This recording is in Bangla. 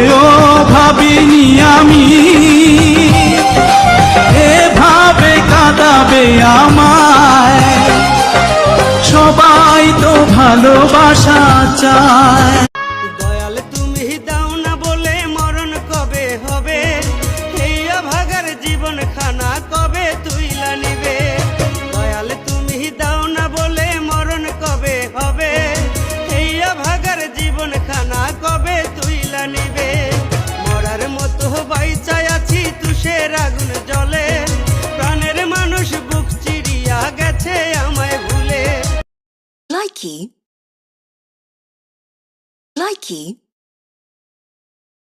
ভুলেও ভাবিনি আমি এভাবে কাঁদাবে আমায়। সবাই তো ভালোবাসা চায়। দয়াল তুমি দাও না বলে মরণ কবে হবে, এই অভাগার জীবন খানা কবে তুইলা নিবে। দয়াল তুমি দাও না বলে মরণ কবে হবে, এই অভাগার জীবন খানা কবে তুইলা নিবে। মরার মতো বাইচায় আছি তুষের আগুন জলে, প্রাণের মানুষ বুক চিরিয়া গেছে আমায় ভুলে। Likey.